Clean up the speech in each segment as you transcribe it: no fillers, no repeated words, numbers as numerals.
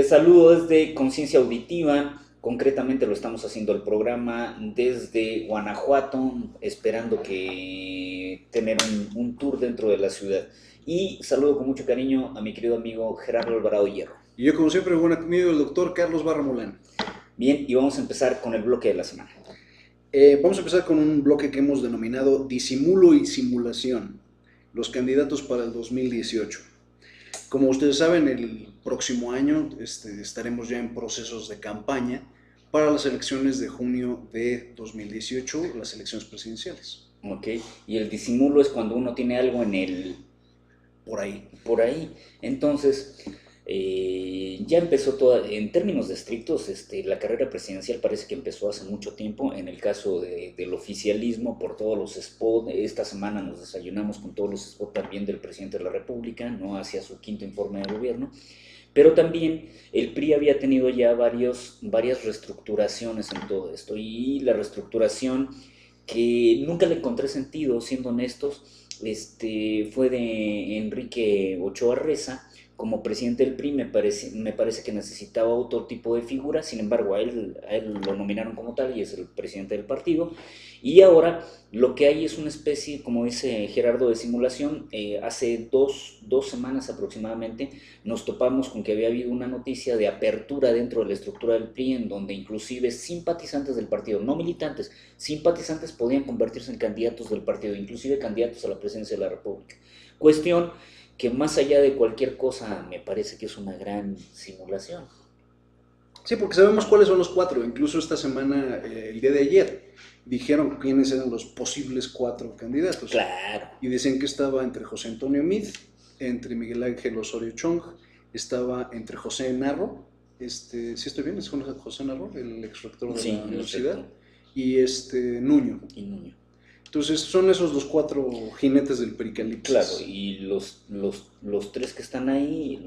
Les saludo desde Conciencia Auditiva, concretamente lo estamos haciendo el programa desde Guanajuato, esperando que tener un tour dentro de la ciudad. Y saludo con mucho cariño a mi querido amigo Gerardo Alvarado Hierro. Y yo, como siempre, buen amigo, el doctor Carlos Barra Molán. Bien, y vamos a empezar con el bloque de la semana. Vamos a empezar con un bloque que hemos denominado Disimulo y Simulación, los candidatos para el 2018. Como ustedes saben, el próximo año estaremos ya en procesos de campaña para las elecciones de junio de 2018, las elecciones presidenciales. Ok, y el disimulo es cuando uno tiene algo en el Por ahí. por ahí. Entonces, ya empezó toda, en términos de estrictos, la carrera presidencial parece que empezó hace mucho tiempo. En el caso del oficialismo, por todos los spots, esta semana nos desayunamos con todos los spots también del presidente de la República, ¿no? Hacia su quinto informe de gobierno. Pero también el PRI había tenido ya varias reestructuraciones en todo esto. Y la reestructuración que nunca le encontré sentido, siendo honestos, fue de Enrique Ochoa Reza como presidente del PRI. Me parece que necesitaba otro tipo de figura. Sin embargo, a él lo nominaron como tal y es el presidente del partido. Y ahora lo que hay es una especie, como dice Gerardo, de simulación. Hace dos semanas aproximadamente nos topamos con que había habido una noticia de apertura dentro de la estructura del PRI, en donde inclusive simpatizantes del partido, no militantes, simpatizantes podían convertirse en candidatos del partido, inclusive candidatos a la presidencia de la República. Cuestión que, más allá de cualquier cosa, me parece que es una gran simulación. Sí, porque sabemos cuáles son los cuatro. Incluso esta semana, el día de ayer, dijeron quiénes eran los posibles cuatro candidatos. Claro. Y decían que estaba entre José Antonio Meade, entre Miguel Ángel Osorio Chong, estaba entre José Narro, ¿sí estoy bien? ¿Es José Narro, el ex rector de Sí, la universidad? exacto. Y Nuño. Y Nuño. Entonces son esos los cuatro jinetes del Claro, pericalipsis. y los tres que están ahí,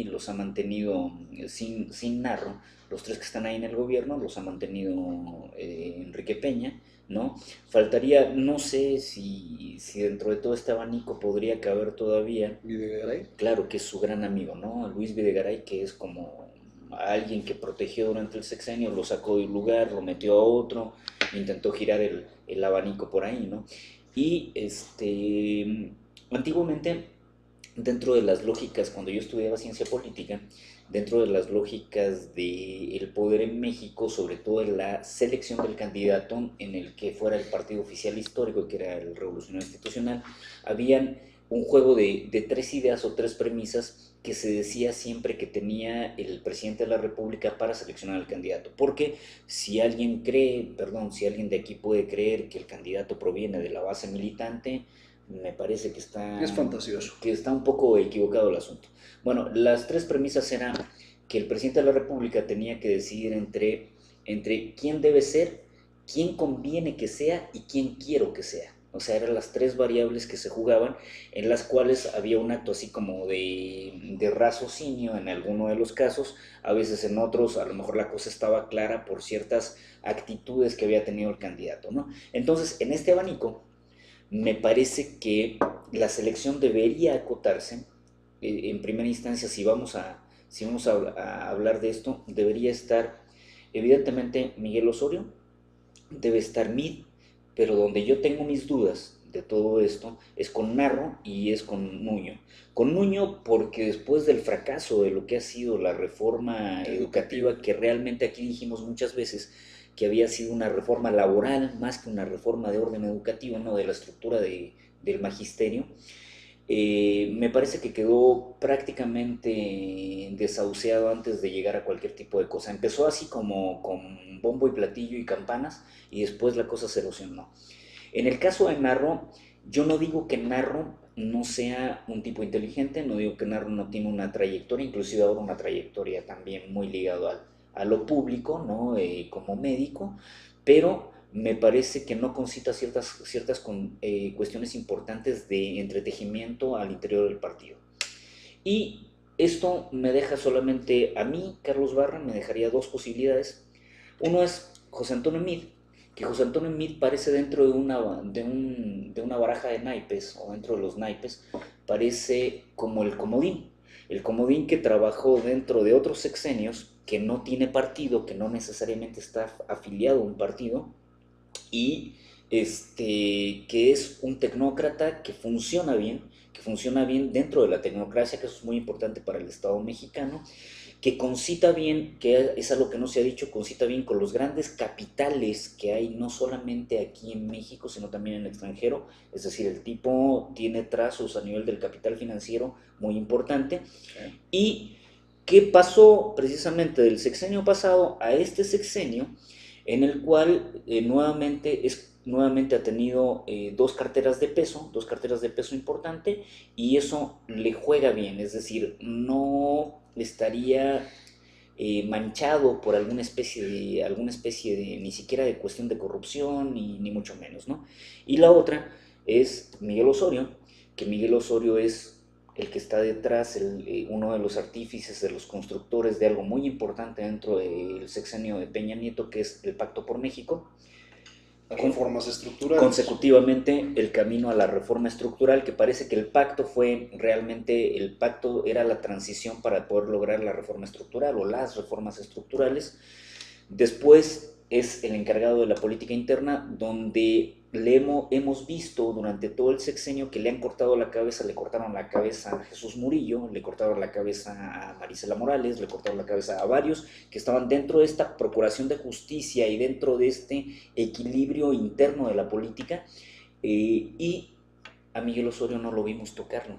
los ha mantenido sin Narro. Los tres que están ahí en el gobierno los ha mantenido Enrique Peña, ¿no? Faltaría, no sé si dentro de todo este abanico podría caber todavía, Videgaray. claro, que es su gran amigo, ¿no? Luis Videgaray, que es como alguien que protegió durante el sexenio, lo sacó de un lugar, lo metió a otro, intentó girar el abanico por ahí, ¿no? Y antiguamente, dentro de las lógicas, cuando yo estudiaba ciencia política, dentro de las lógicas del poder en México, sobre todo en la selección del candidato en el que fuera el partido oficial histórico, que era el Revolucionario Institucional, habían un juego de tres ideas o tres premisas que se decía siempre que tenía el presidente de la República para seleccionar al candidato. Porque si alguien cree, perdón, si alguien de aquí puede creer que el candidato proviene de la base militante, me parece Es fantasioso. que está un poco equivocado el asunto. Bueno, las tres premisas eran que el presidente de la República tenía que decidir entre quién debe ser, quién conviene que sea y quién quiero que sea. O sea, eran las tres variables que se jugaban, en las cuales había un acto así como de raciocinio en alguno de los casos. A veces en otros a lo mejor la cosa estaba clara por ciertas actitudes que había tenido el candidato, ¿no? Entonces, en este abanico, me parece que la selección debería acotarse. En primera instancia, si vamos a hablar de esto, debería estar evidentemente Miguel Osorio, debe estar Mid, pero donde yo tengo mis dudas de todo esto es con Narro y es con Nuño. Con Nuño porque después del fracaso de lo que ha sido la reforma educativa, que realmente aquí dijimos muchas veces que había sido una reforma laboral más que una reforma de orden educativo, ¿no? De la estructura del magisterio, me parece que quedó prácticamente desahuciado antes de llegar a cualquier tipo de cosa. Empezó así como con bombo y platillo y campanas, y después la cosa se erosionó. En el caso de Narro, yo no digo que Narro no sea un tipo inteligente, no digo que Narro no tiene una trayectoria, inclusive ahora una trayectoria también muy ligado a lo público, ¿no? Como médico, pero me parece que no concita ciertas cuestiones importantes de entretejimiento al interior del partido. Y esto me deja solamente a mí, Carlos Barra, me dejaría dos posibilidades. Uno es José Antonio Meade, que José Antonio Meade parece dentro de una baraja de naipes, o dentro de los naipes, parece como el comodín. El comodín que trabajó dentro de otros sexenios, que no tiene partido, que no necesariamente está afiliado a un partido, y que es un tecnócrata que funciona bien dentro de la tecnocracia, que eso es muy importante para el Estado mexicano, que concita bien, que es algo que no se ha dicho, concita bien con los grandes capitales que hay, no solamente aquí en México, sino también en el extranjero. Es decir, el tipo tiene trazos a nivel del capital financiero muy importante. Okay. ¿Y qué pasó precisamente del sexenio pasado a este sexenio, en el cual nuevamente ha tenido dos carteras de peso importante, y eso le juega bien? Es decir, no estaría manchado por alguna especie de, ni siquiera de cuestión de corrupción, ni mucho menos, ¿no? Y la otra es Miguel Osorio, que Miguel Osorio es el que está detrás, uno de los artífices, de los constructores de algo muy importante dentro del sexenio de Peña Nieto, que es el Pacto por México. Las reformas estructurales. Consecutivamente, el camino a la reforma estructural, que parece que el pacto era la transición para poder lograr la reforma estructural o las reformas estructurales. Después es el encargado de la política interna, donde hemos visto durante todo el sexenio que le han cortado la cabeza. Le cortaron la cabeza a Jesús Murillo, le cortaron la cabeza a Marisela Morales, le cortaron la cabeza a varios que estaban dentro de esta procuración de justicia y dentro de este equilibrio interno de la política, y a Miguel Osorio no lo vimos tocarlo.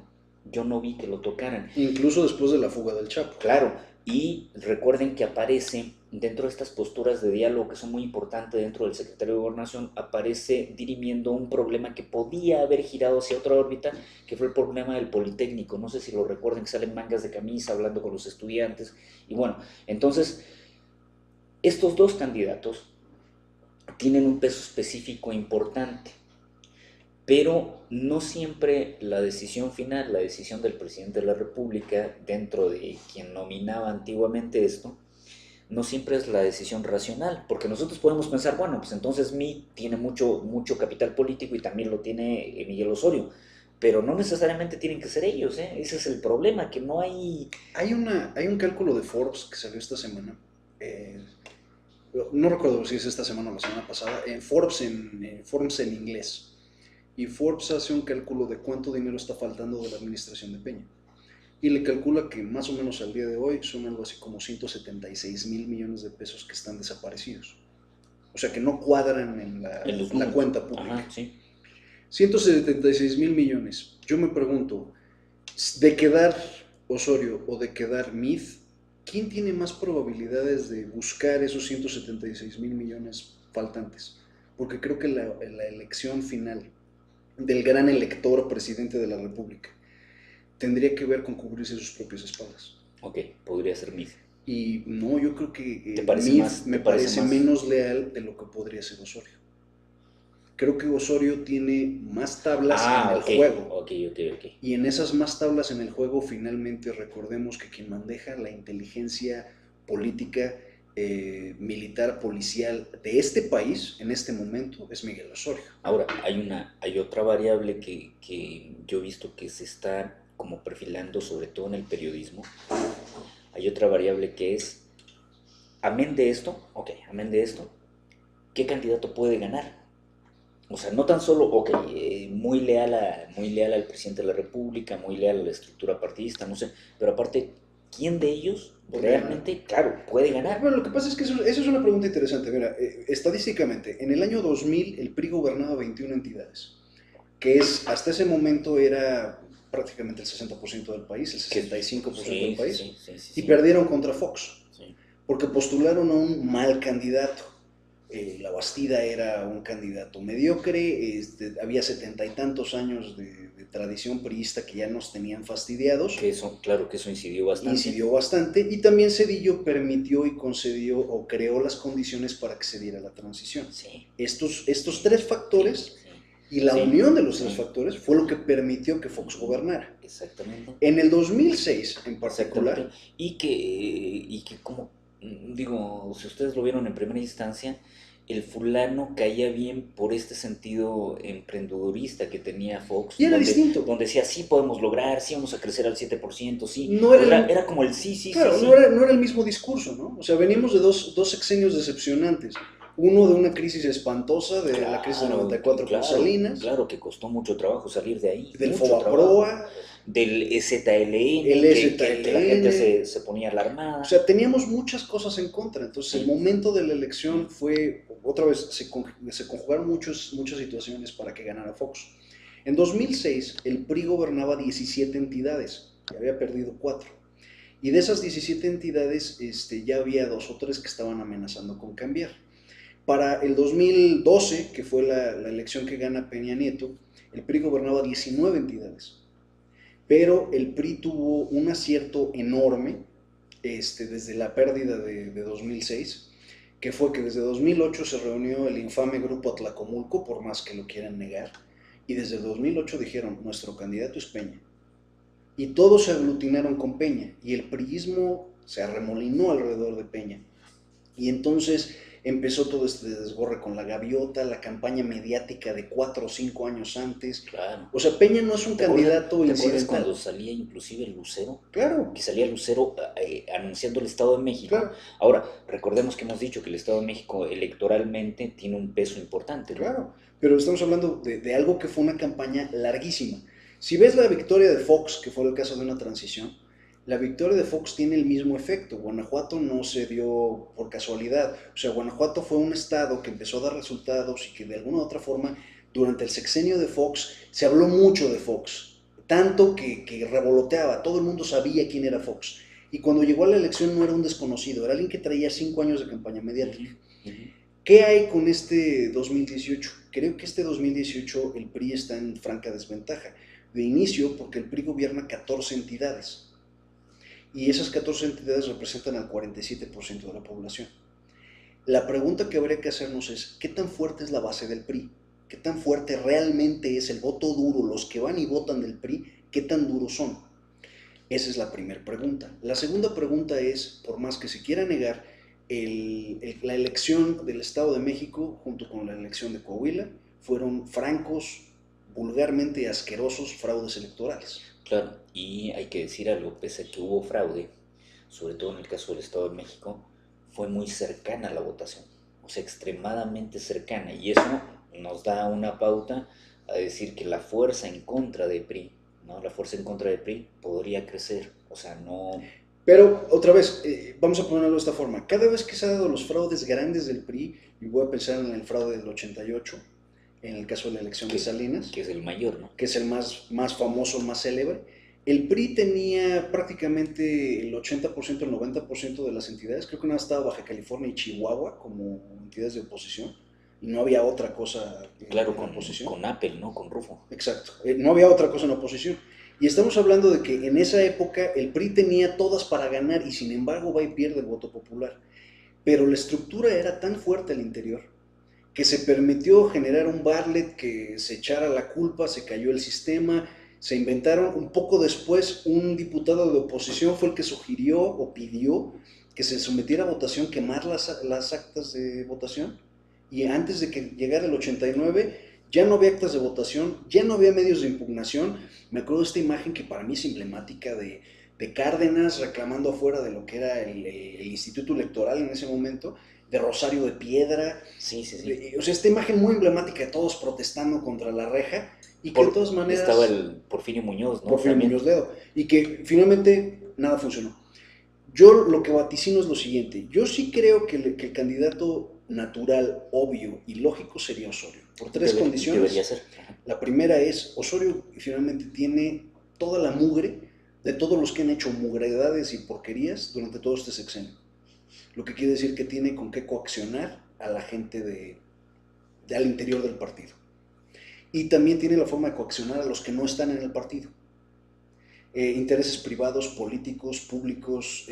Yo no vi que lo tocaran. Incluso después de la fuga del Chapo. Claro, y recuerden que aparece dentro de estas posturas de diálogo que son muy importantes dentro del secretario de Gobernación, aparece dirimiendo un problema que podía haber girado hacia otra órbita, que fue el problema del Politécnico. No sé si lo recuerden, que salen mangas de camisa hablando con los estudiantes. Y bueno, entonces, estos dos candidatos tienen un peso específico importante, pero no siempre la decisión final, la decisión del presidente de la República, dentro de quien nominaba antiguamente esto, no siempre es la decisión racional, porque nosotros podemos pensar, bueno, pues entonces tiene mucho capital político y también lo tiene Miguel Osorio, pero no necesariamente tienen que ser ellos, ¿eh? Ese es el problema, que no hay... Hay un cálculo de Forbes que salió esta semana, no recuerdo si es esta semana o la semana pasada, Forbes en inglés. Y Forbes hace un cálculo de cuánto dinero está faltando de la administración de Peña. Y le calcula que más o menos al día de hoy son algo así como 176,000 millones de pesos que están desaparecidos. O sea, que no cuadran en la cuenta pública. Ajá, sí. 176,000 millones. Yo me pregunto, de quedar Osorio o de quedar Meade, ¿quién tiene más probabilidades de buscar esos 176,000 millones faltantes? Porque creo que la elección final del gran elector presidente de la República tendría que ver con cubrirse sus propias espaldas. Ok, podría ser Meade. Y no, yo creo que Meade me parece menos leal de lo que podría ser Osorio. Creo que Osorio tiene más tablas en el juego. Ok. Y en esas más tablas en el juego, finalmente recordemos que quien maneja la inteligencia política, militar, policial de este país en este momento es Miguel Osorio. Ahora, hay otra variable que yo he visto que se está como perfilando, sobre todo en el periodismo. Hay otra variable que es, amén de esto, ¿qué candidato puede ganar? O sea, no tan solo, muy leal al presidente de la República, muy leal a la estructura partidista, no sé, pero aparte, ¿quién de ellos realmente, claro, puede ganar? Bueno, lo que pasa es que eso es una pregunta interesante. Mira, estadísticamente, en el año 2000 el PRI gobernaba 21 entidades, que hasta ese momento era prácticamente el 60% del país, el 65% del país, y perdieron contra Fox, porque postularon a un mal candidato. La Bastida era un candidato mediocre, había 70 y tantos años de tradición priista que ya nos tenían fastidiados. Claro que eso incidió bastante. Y también Zedillo permitió y concedió o creó las condiciones para que se diera la transición. Sí. Estos tres factores y la unión de los tres factores fue lo que permitió que Fox gobernara. Exactamente. En el 2006 en particular. Y que como digo, si ustedes lo vieron en primera instancia, el fulano caía bien por este sentido emprendedorista que tenía Fox, Y era distinto. donde decía, sí podemos lograr, sí vamos a crecer al 7%, sí. No era, Era como el sí, sí, claro, sí, sí. no era el mismo discurso, ¿no? O sea, veníamos de dos sexenios decepcionantes. Uno de una crisis espantosa, de la crisis del 94 con Salinas. Claro, que costó mucho trabajo salir de ahí. Del Mucho Fobaproa. Del EZLN, El que la gente se ponía alarmada. O sea, teníamos muchas cosas en contra. Entonces, el momento de la elección fue, otra vez, se conjugaron muchas situaciones para que ganara Fox. En 2006, el PRI gobernaba 17 entidades y había perdido 4. Y de esas 17 entidades, ya había 2 o 3 que estaban amenazando con cambiar. Para el 2012, que fue la elección que gana Peña Nieto, el PRI gobernaba 19 entidades. Pero el PRI tuvo un acierto enorme desde la pérdida de 2006, que fue que desde 2008 se reunió el infame grupo Atlacomulco, por más que lo quieran negar, y desde 2008 dijeron, nuestro candidato es Peña. Y todos se aglutinaron con Peña, y el priismo se arremolinó alrededor de Peña. Y entonces empezó todo este desgorre con la gaviota, la campaña mediática de 4 o 5 años antes. Claro. O sea, Peña no es un candidato incidental. ¿Te incidental. acuerdas cuando salía inclusive el Lucero? Claro. Que salía Lucero anunciando el Estado de México. Claro. Ahora, recordemos que hemos dicho que el Estado de México electoralmente tiene un peso importante, ¿no? Claro, pero estamos hablando de algo que fue una campaña larguísima. Si ves la victoria de Fox, que fue el caso de una transición, la victoria de Fox tiene el mismo efecto. Guanajuato no se dio por casualidad. O sea, Guanajuato fue un estado que empezó a dar resultados y que de alguna u otra forma, durante el sexenio de Fox, se habló mucho de Fox. Tanto que revoloteaba, todo el mundo sabía quién era Fox. Y cuando llegó a la elección no era un desconocido, era alguien que traía 5 años de campaña mediática. ¿Qué hay con este 2018? Creo que este 2018 el PRI está en franca desventaja. De inicio, porque el PRI gobierna 14 entidades. Y esas 14 entidades representan al 47% de la población. La pregunta que habría que hacernos es, ¿qué tan fuerte es la base del PRI? ¿Qué tan fuerte realmente es el voto duro? Los que van y votan del PRI, ¿qué tan duros son? Esa es la primera pregunta. La segunda pregunta es, por más que se quiera negar, la elección del Estado de México junto con la elección de Coahuila fueron francos, vulgarmente asquerosos fraudes electorales. Claro, y hay que decir algo, pese a que hubo fraude, sobre todo en el caso del Estado de México, fue muy cercana la votación, o sea, extremadamente cercana, y eso nos da una pauta a decir que la fuerza en contra de PRI, ¿no? La fuerza en contra de PRI podría crecer, o sea, no... Pero, otra vez, vamos a ponerlo de esta forma, cada vez que se han dado los fraudes grandes del PRI, y voy a pensar en el fraude del 88, en el caso de la elección de Salinas, que es el mayor, ¿no? Que es el más famoso, más célebre. El PRI tenía prácticamente el 80%, el 90% de las entidades, creo que nada estaba Baja California y Chihuahua como entidades de oposición, y no había otra cosa en oposición. Con Apple, ¿no? Con Rufo. Exacto, no había otra cosa en oposición. Y estamos hablando de que en esa época el PRI tenía todas para ganar y sin embargo va y pierde el voto popular. Pero la estructura era tan fuerte al interior que se permitió generar un Bartlett que se echara la culpa, se cayó el sistema, se inventaron un poco después, un diputado de oposición fue el que sugirió o pidió que se sometiera a votación, quemar las actas de votación, y antes de que llegara el 89 ya no había actas de votación, ya no había medios de impugnación. Me acuerdo de esta imagen que para mí es emblemática de Cárdenas reclamando afuera de lo que era el Instituto Electoral en ese momento, de Rosario de Piedra. Sí. O sea, esta imagen muy emblemática de todos protestando contra la reja y que de todas maneras... Estaba el Porfirio Muñoz, ¿no? Porfirio Muñoz Ledo. Y que finalmente nada funcionó. Yo lo que vaticino es lo siguiente. Yo sí creo que el candidato natural, obvio y lógico sería Osorio. Por 3 condiciones. Debería ser. La primera es, Osorio finalmente tiene toda la mugre de todos los que han hecho mugredades y porquerías durante todo este sexenio. Lo que quiere decir que tiene con qué coaccionar a la gente al interior del partido. Y también tiene la forma de coaccionar a los que no están en el partido. Intereses privados, políticos, públicos,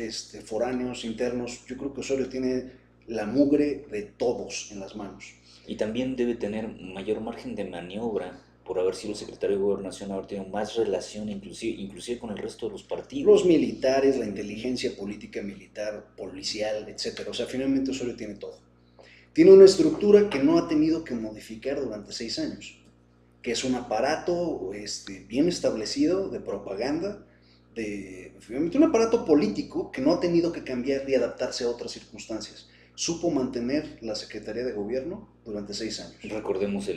foráneos, internos. Yo creo que Osorio tiene la mugre de todos en las manos. Y también debe tener mayor margen de maniobra por haber sido secretario de Gobernación, haber tenido más relación inclusive con el resto de los partidos. Los militares, la inteligencia política militar, policial, etc. O sea, finalmente Osorio tiene todo. Tiene una estructura que no ha tenido que modificar durante 6 años, que es un aparato bien establecido de propaganda, un aparato político que no ha tenido que cambiar y adaptarse a otras circunstancias. Supo mantener la Secretaría de Gobierno durante 6 años. Recordemos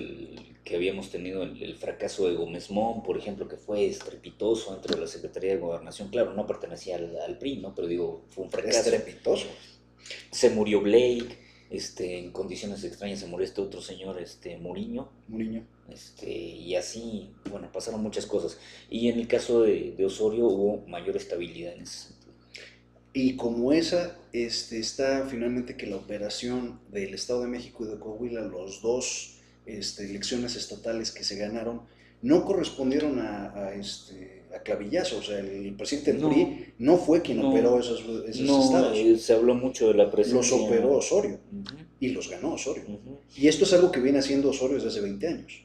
que habíamos tenido el fracaso de Gómez Mon, por ejemplo, que fue estrepitoso dentro de la Secretaría de Gobernación. Claro, no pertenecía al PRI, ¿no? Pero digo, fue un fracaso. Estrepitoso. Se murió Blake, en condiciones extrañas se murió este otro señor, Muriño. Y así, bueno, pasaron muchas cosas. Y en el caso de Osorio hubo mayor estabilidad en ese sentido. Y como esa, está finalmente que la operación del Estado de México y de Coahuila, los dos elecciones estatales que se ganaron, no correspondieron a clavillazo. O sea, el presidente del PRI no fue quien operó esos estados. Se habló mucho de la presencia. Los operó Osorio, y los ganó Osorio. Y esto es algo que viene haciendo Osorio desde hace 20 años.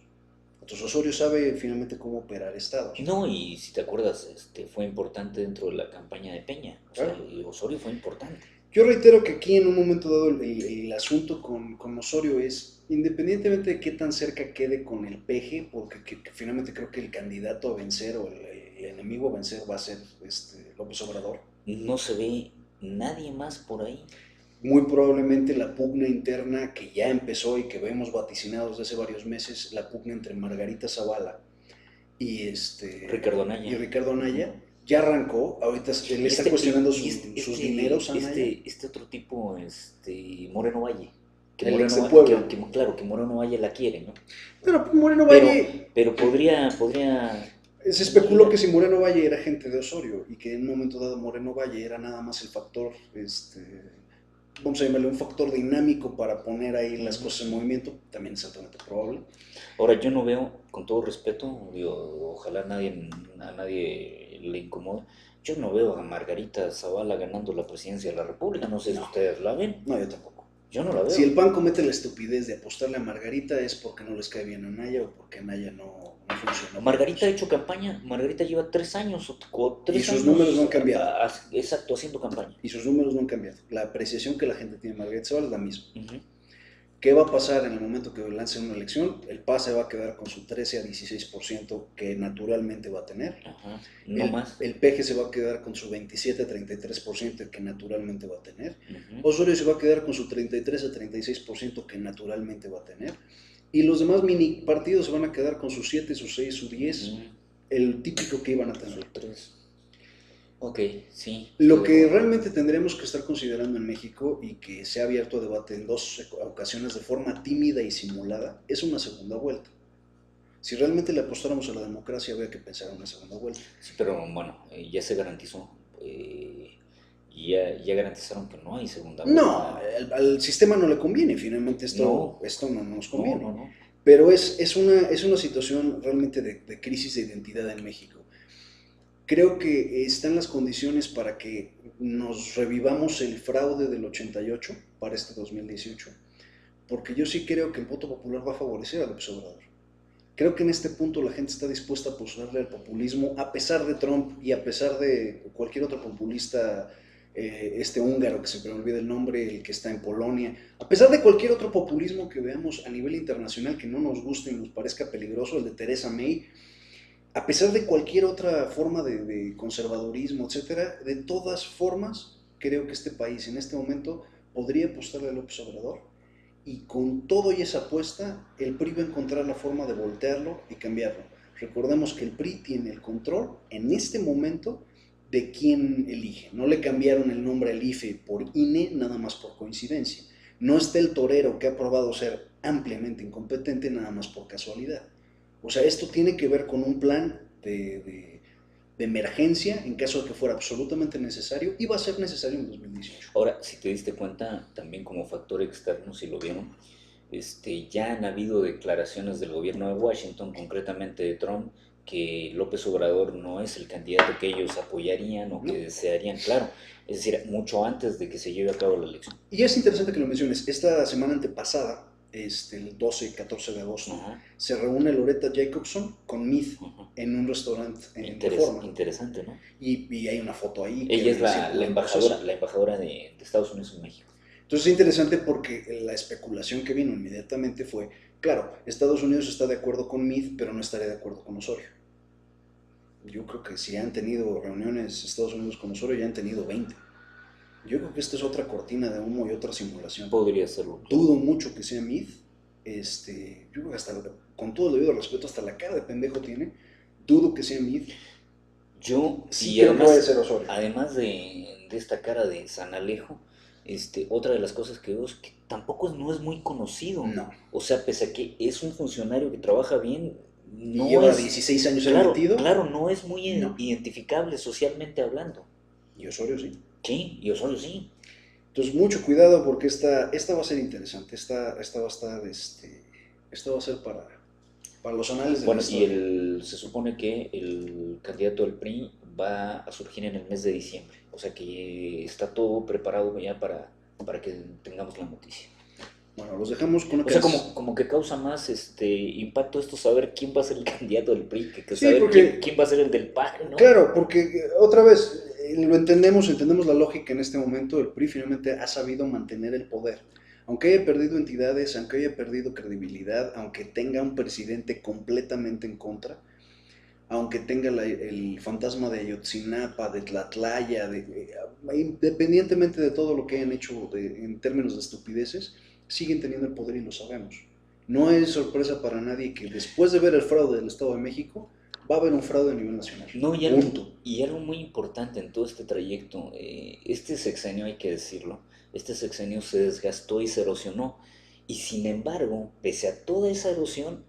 Entonces Osorio sabe finalmente cómo operar estados. No, y si te acuerdas, fue importante dentro de la campaña de Peña. O sea, Osorio fue importante. Yo reitero que aquí en un momento dado el asunto con Osorio es, independientemente de qué tan cerca quede con el peje, porque finalmente creo que el candidato a vencer o el enemigo a vencer va a ser López Obrador. No se ve nadie más por ahí. Muy probablemente la pugna interna que ya empezó y que vemos vaticinados desde hace varios meses, la pugna entre Margarita Zavala y Ricardo Anaya, ya arrancó. Ahorita él está cuestionando sus dineros a Anaya. Otro tipo, Moreno Valle. Claro, que Moreno Valle la quiere, ¿no? Pero Moreno Valle... Pero podría... Se especuló que si Moreno Valle era gente de Osorio y que en un momento dado Moreno Valle era nada más el factor... vamos a llamarle un factor dinámico para poner ahí las cosas en movimiento, también es altamente probable. Ahora, yo no veo, con todo respeto, ojalá a nadie le incomode, yo no veo a Margarita Zavala ganando la presidencia de la República, no sé si ustedes la ven. No, yo tampoco. Yo no la veo. Si el PAN comete la estupidez de apostarle a Margarita es porque no les cae bien a Anaya o porque Anaya no funciona. Margarita ha hecho campaña, Margarita lleva 3 años o 3 años. Y sus números no han cambiado. Exacto, haciendo campaña. Y sus números no han cambiado. La apreciación que la gente tiene de Margarita Zavala es la misma. ¿Qué va a pasar en el momento que lancen una elección? El PAS va a quedar con su 13 a 16% que naturalmente va a tener. Más. El PG se va a quedar con su 27 a 33% que naturalmente va a tener. Osorio se va a quedar con su 33 a 36% que naturalmente va a tener. Y los demás mini partidos se van a quedar con su 7, su 6, su 10, el típico que iban a tener. Su 3. Ok, sí. Lo que realmente tendremos que estar considerando en México y que se ha abierto a debate en 2 ocasiones de forma tímida y simulada es una segunda vuelta. Si realmente le apostáramos a la democracia habría que pensar en una segunda vuelta. Sí, pero bueno, ya se garantizó. Ya garantizaron que no hay segunda vuelta. No, al sistema no le conviene, finalmente esto no nos conviene. No. Pero es una situación realmente de crisis de identidad en México. Creo que están las condiciones para que nos revivamos el fraude del 88 para este 2018, porque yo sí creo que el voto popular va a favorecer a López Obrador. Creo que en este punto la gente está dispuesta a apostarle al populismo, a pesar de Trump y a pesar de cualquier otro populista, húngaro, que siempre me olvida el nombre, el que está en Polonia, a pesar de cualquier otro populismo que veamos a nivel internacional que no nos guste y nos parezca peligroso, el de Theresa May, a pesar de cualquier otra forma de conservadurismo, etcétera, de todas formas, creo que este país en este momento podría apostarle a López Obrador y con todo y esa apuesta, el PRI va a encontrar la forma de voltearlo y cambiarlo. Recordemos que el PRI tiene el control en este momento de quién elige. No le cambiaron el nombre al IFE por INE nada más por coincidencia. No está el torero que ha probado ser ampliamente incompetente nada más por casualidad. O sea, esto tiene que ver con un plan de emergencia en caso de que fuera absolutamente necesario y va a ser necesario en 2018. Ahora, si te diste cuenta, también como factor externo, si lo vieron, ya han habido declaraciones del gobierno de Washington, concretamente de Trump, que López Obrador no es el candidato que ellos apoyarían o que desearían, claro, es decir, mucho antes de que se lleve a cabo la elección. Y es interesante que lo menciones. Esta semana antepasada, el 12 y 14 de agosto, se reúne Loretta Jacobson con Meade en un restaurante en Reforma. Interesante, ¿no? Y hay una foto ahí. Ella es la embajadora de Estados Unidos en México. Entonces es interesante porque la especulación que vino inmediatamente fue, claro, Estados Unidos está de acuerdo con Meade, pero no estaría de acuerdo con Osorio. Yo creo que si han tenido reuniones Estados Unidos con Osorio, ya han tenido 20. Yo creo que esta es otra cortina de humo y otra simulación. Podría serlo. Dudo mucho que sea Meade. Yo creo que hasta, con todo el debido respeto, hasta la cara de pendejo tiene. Dudo que sea Meade. Yo, Sí y creo además, que puede ser Osorio. además de esta cara de San Alejo, otra de las cosas que veo es que tampoco no es muy conocido. No. O sea, pese a que es un funcionario que trabaja bien, Y no lleva es, 16 años claro, metido. claro, no es muy No. identificable socialmente hablando. Y Osorio sí. Sí, y Osorio sí. Entonces, mucho cuidado porque esta va a ser interesante. Esta va a estar, esta va a ser para los anales de la Bueno, y historia. se supone que el candidato del PRI va a surgir en el mes de diciembre. O sea que está todo preparado ya para que tengamos la noticia. Bueno, los dejamos con una O sea, canción. como que causa más impacto esto saber quién va a ser el candidato del PRI que Sí, saber porque, quién va a ser el del PAN, ¿no? claro, porque otra vez, lo entendemos la lógica en este momento. El PRI finalmente ha sabido mantener el poder. Aunque haya perdido entidades, aunque haya perdido credibilidad, aunque tenga un presidente completamente en contra, aunque tenga el fantasma de Ayotzinapa, de Tlatlaya, independientemente de todo lo que hayan hecho en términos de estupideces, siguen teniendo el poder y lo sabemos. No es sorpresa para nadie que después de ver el fraude del Estado de México, va a haber un fraude a nivel nacional. No, Punto. y algo muy importante en todo este trayecto, este sexenio, hay que decirlo, este sexenio se desgastó y se erosionó. Y sin embargo, pese a toda esa erosión,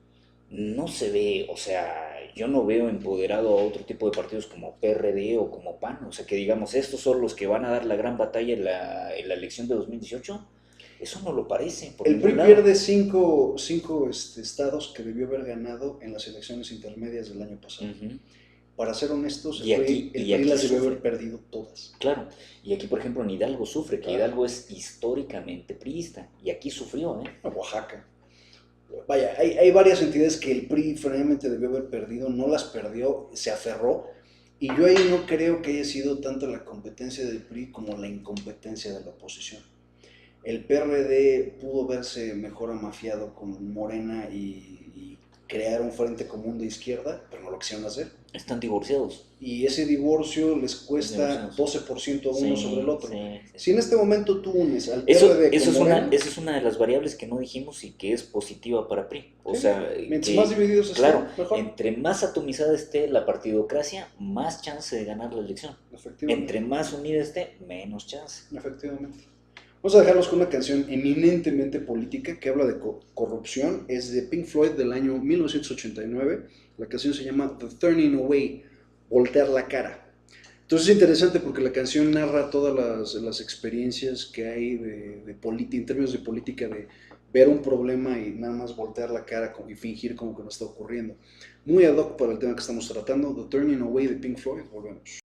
no se ve, o sea, yo no veo empoderado a otro tipo de partidos como PRD o como PAN, o sea, que digamos, estos son los que van a dar la gran batalla en la elección de 2018. Eso no lo parece, por El PRI ningún lado. pierde cinco estados que debió haber ganado en las elecciones intermedias del año pasado. Ujú. Para ser honestos, Y el y PRI aquí las debió sufre. haber perdido todas. Claro, y aquí por ejemplo en Hidalgo sufre, que Claro. Hidalgo es históricamente priista, y aquí sufrió, ¿eh? A Oaxaca. Vaya, hay varias entidades que el PRI finalmente debió haber perdido, no las perdió, se aferró. Y yo ahí no creo que haya sido tanto la competencia del PRI como la incompetencia de la oposición. El PRD pudo verse mejor amafiado con Morena y crear un frente común de izquierda, pero no lo quisieron hacer. Están divorciados. Y ese divorcio les Están cuesta divorciados. 12% a uno sobre el otro. Sí. Si en este momento tú unes al Eso, PRD con Morena, esa es una de las variables que no dijimos y que es positiva para PRI. O sí, sea, mientras más divididos estén, claro, mejor. entre más atomizada esté la partidocracia, más chance de ganar la elección. Efectivamente. Entre más unida esté, menos chance. Efectivamente. Vamos a dejarlos con una canción eminentemente política que habla de corrupción. Es de Pink Floyd del año 1989. La canción se llama The Turning Away, voltear la cara. Entonces es interesante porque la canción narra todas las experiencias que hay en términos de política, de ver un problema y nada más voltear la cara y fingir como que no está ocurriendo. Muy ad hoc para el tema que estamos tratando, The Turning Away de Pink Floyd. Volvemos.